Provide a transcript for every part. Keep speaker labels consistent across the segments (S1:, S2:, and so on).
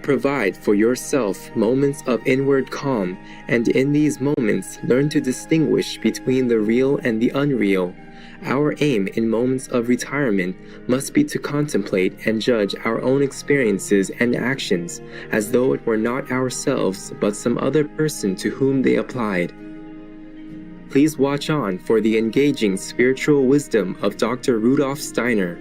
S1: provide for yourself moments of inward calm, and in these moments learn to distinguish between the real and the unreal. Our aim in moments of retirement must be to contemplate and judge our own experiences and actions as though it were not ourselves but some other person to whom they applied. Please watch on for the engaging spiritual wisdom of Dr. Rudolf Steiner.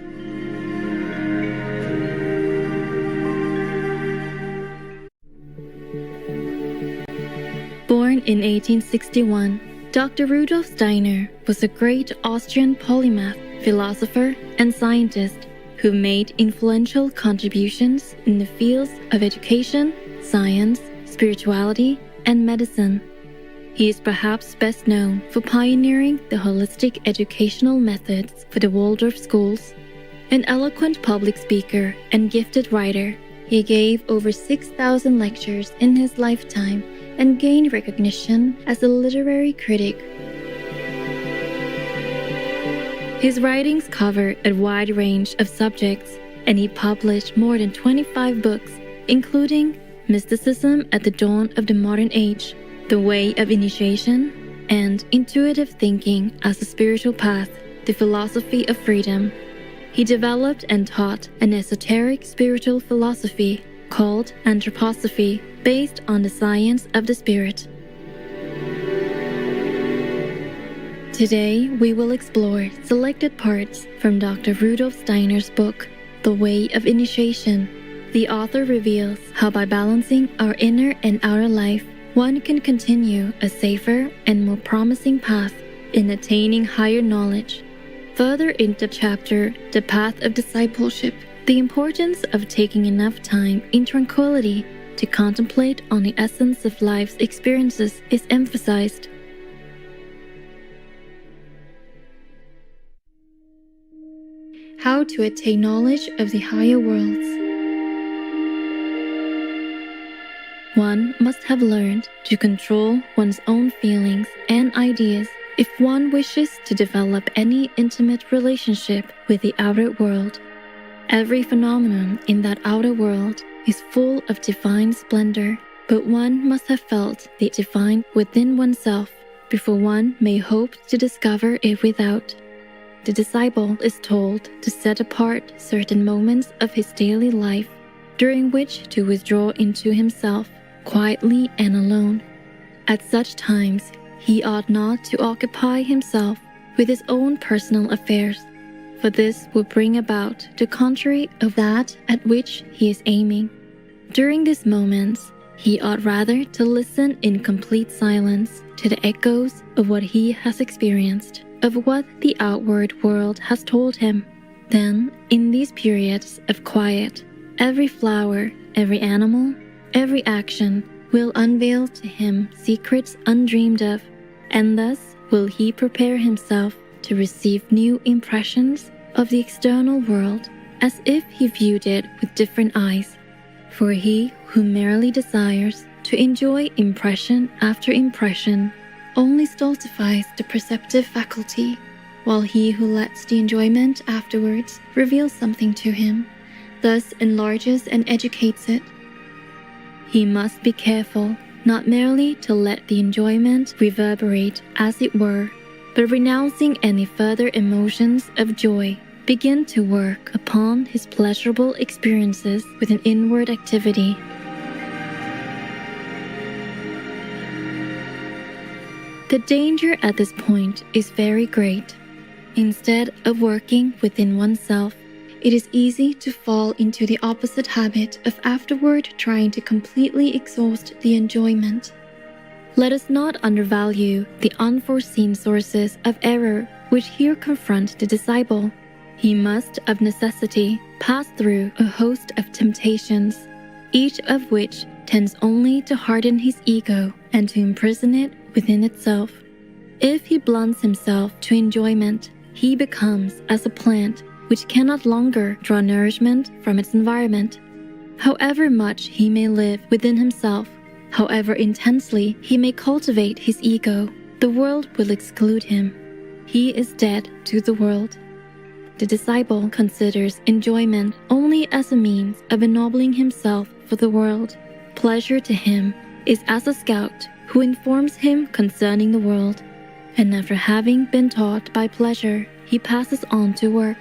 S2: Born in 1861, Dr. Rudolf Steiner was a great Austrian polymath, philosopher, and scientist who made influential contributions in the fields of education, science, spirituality, and medicine. He is perhaps best known for pioneering the holistic educational methods for the Waldorf schools. An eloquent public speaker and gifted writer, he gave over 6,000 lectures in his lifetime and gained recognition as a literary critic. His writings covered a wide range of subjects, and he published more than 25 books, including Mysticism at the Dawn of the Modern Age, The Way of Initiation, and Intuitive Thinking as a Spiritual Path, The Philosophy of Freedom. He developed and taught an esoteric spiritual philosophy called anthroposophy, based on the science of the spirit. Today, we will explore selected parts from Dr. Rudolf Steiner's book, The Way of Initiation. The author reveals how by balancing our inner and outer life, one can continue a safer and more promising path in attaining higher knowledge. Further in the chapter, The Path of Discipleship, the importance of taking enough time in tranquility to contemplate on the essence of life's experiences is emphasized. How to attain knowledge of the higher worlds. One must have learned to control one's own feelings and ideas if one wishes to develop any intimate relationship with the outer world. Every phenomenon in that outer world is full of divine splendor, but one must have felt the divine within oneself before one may hope to discover it without. The disciple is told to set apart certain moments of his daily life, during which to withdraw into himself, quietly and alone. At such times, he ought not to occupy himself with his own personal affairs, for this will bring about the contrary of that at which he is aiming. During these moments, he ought rather to listen in complete silence to the echoes of what he has experienced, of what the outward world has told him. Then, in these periods of quiet, every flower, every animal, every action will unveil to him secrets undreamed of, and thus will he prepare himself to receive new impressions of the external world as if he viewed it with different eyes. For he who merely desires to enjoy impression after impression only stultifies the perceptive faculty, while he who lets the enjoyment afterwards reveal something to him, thus enlarges and educates it. He must be careful not merely to let the enjoyment reverberate as it were, but renouncing any further emotions of joy, begin to work upon his pleasurable experiences with an inward activity. The danger at this point is very great. Instead of working within oneself, it is easy to fall into the opposite habit of afterward trying to completely exhaust the enjoyment. Let us not undervalue the unforeseen sources of error which here confront the disciple. He must of necessity pass through a host of temptations, each of which tends only to harden his ego and to imprison it within itself. If he blunts himself to enjoyment, he becomes as a plant which cannot longer draw nourishment from its environment. However much he may live within himself, however intensely he may cultivate his ego, the world will exclude him. He is dead to the world. The disciple considers enjoyment only as a means of ennobling himself for the world. Pleasure to him is as a scout who informs him concerning the world, and after having been taught by pleasure, he passes on to work.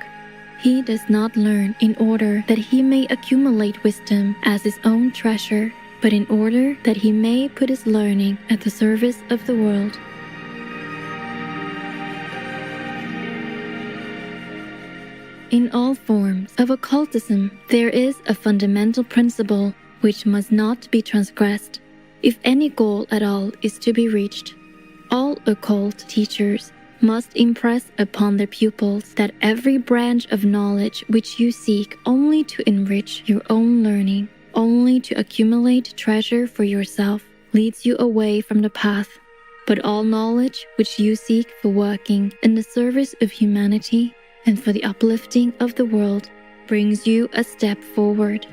S2: He does not learn in order that he may accumulate wisdom as his own treasure, but in order that he may put his learning at the service of the world. In all forms of occultism, there is a fundamental principle which must not be transgressed, if any goal at all is to be reached. All occult teachers must impress upon their pupils that every branch of knowledge which you seek only to enrich your own learning, only to accumulate treasure for yourself, leads you away from the path. But all knowledge which you seek for working in the service of humanity and for the uplifting of the world brings you a step forward.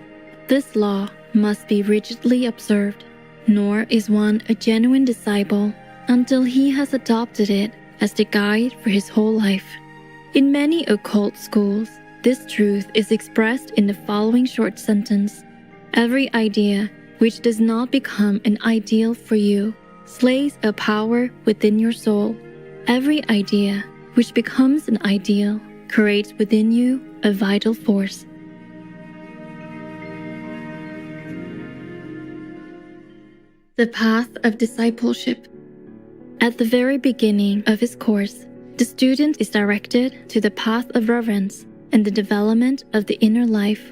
S2: This law must be rigidly observed, nor is one a genuine disciple until he has adopted it as the guide for his whole life. In many occult schools, this truth is expressed in the following short sentence: every idea which does not become an ideal for you slays a power within your soul. Every idea which becomes an ideal creates within you a vital force. The path of discipleship. At the very beginning of his course, the student is directed to the path of reverence and the development of the inner life.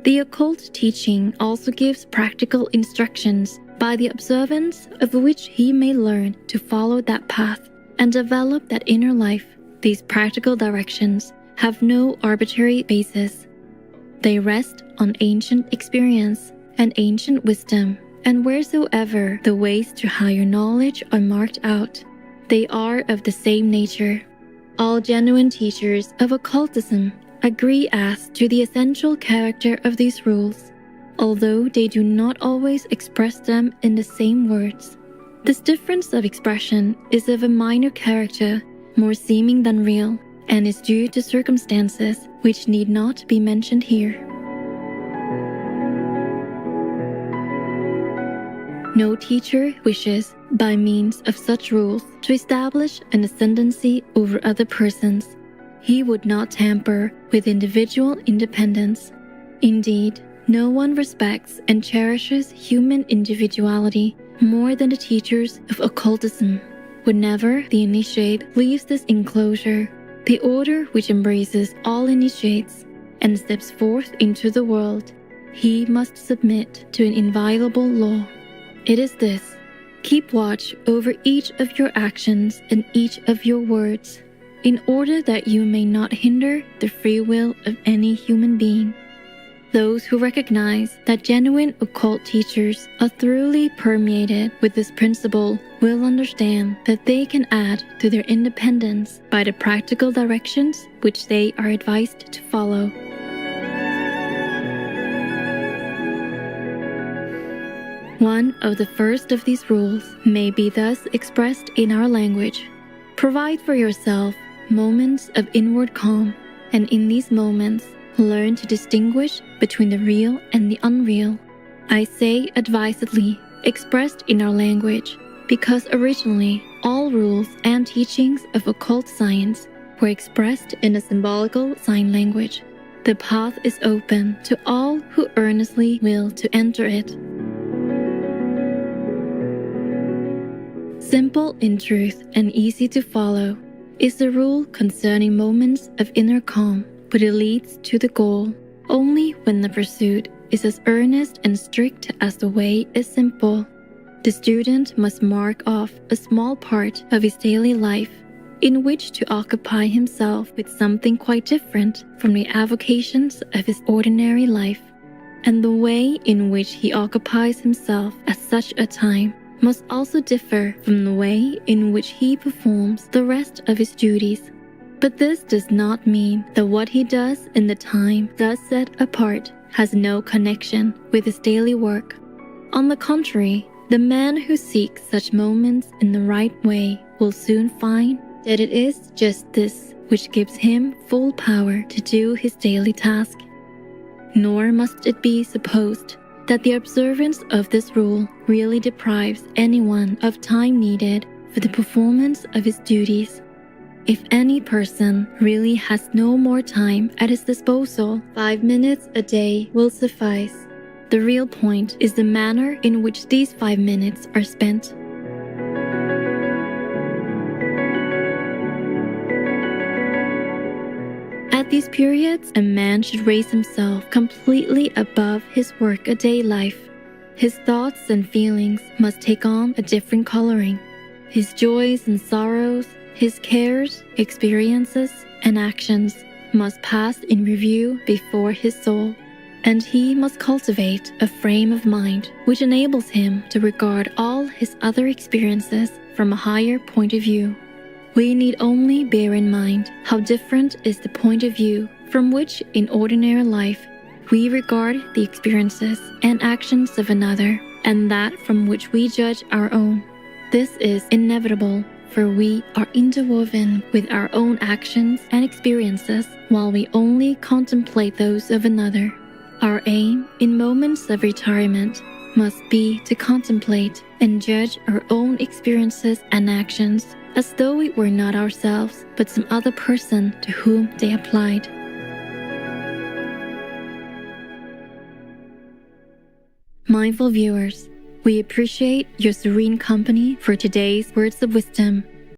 S2: The occult teaching also gives practical instructions by the observance of which he may learn to follow that path and develop that inner life. These practical directions have no arbitrary basis. They rest on ancient experience and ancient wisdom, and wheresoever the ways to higher knowledge are marked out, they are of the same nature. All genuine teachers of occultism agree as to the essential character of these rules, although they do not always express them in the same words. This difference of expression is of a minor character, more seeming than real, and is due to circumstances which need not be mentioned here. No teacher wishes, by means of such rules, to establish an ascendancy over other persons. He would not tamper with individual independence. Indeed, no one respects and cherishes human individuality more than the teachers of occultism. Whenever the initiate leaves this enclosure, the order which embraces all initiates, and steps forth into the world, he must submit to an inviolable law. It is this: keep watch over each of your actions and each of your words, in order that you may not hinder the free will of any human being. Those who recognize that genuine occult teachers are thoroughly permeated with this principle will understand that they can add to their independence by the practical directions which they are advised to follow. One of the first of these rules may be thus expressed in our language: provide for yourself moments of inward calm, and in these moments, learn to distinguish between the real and the unreal. I say advisedly, expressed in our language, because originally all rules and teachings of occult science were expressed in a symbolical sign language. The path is open to all who earnestly will to enter it. Simple in truth and easy to follow is the rule concerning moments of inner calm, but it leads to the goal only when the pursuit is as earnest and strict as the way is simple. The student must mark off a small part of his daily life in which to occupy himself with something quite different from the avocations of his ordinary life, and the way in which he occupies himself at such a time must also differ from the way in which he performs the rest of his duties. But this does not mean that what he does in the time thus set apart has no connection with his daily work. On the contrary, the man who seeks such moments in the right way will soon find that it is just this which gives him full power to do his daily task. Nor must it be supposed that the observance of this rule really deprives anyone of time needed for the performance of his duties. If any person really has no more time at his disposal, 5 minutes a day will suffice. The real point is the manner in which these 5 minutes are spent. At these periods, a man should raise himself completely above his work-a-day life. His thoughts and feelings must take on a different coloring. His joys and sorrows, his cares, experiences, and actions must pass in review before his soul, and he must cultivate a frame of mind which enables him to regard all his other experiences from a higher point of view. We need only bear in mind how different is the point of view from which, in ordinary life, we regard the experiences and actions of another, and that from which we judge our own. This is inevitable, for we are interwoven with our own actions and experiences while we only contemplate those of another. Our aim in moments of retirement must be to contemplate and judge our own experiences and actions as though it were not ourselves, but some other person to whom they applied. Mindful viewers, we appreciate your serene company for today's words of wisdom.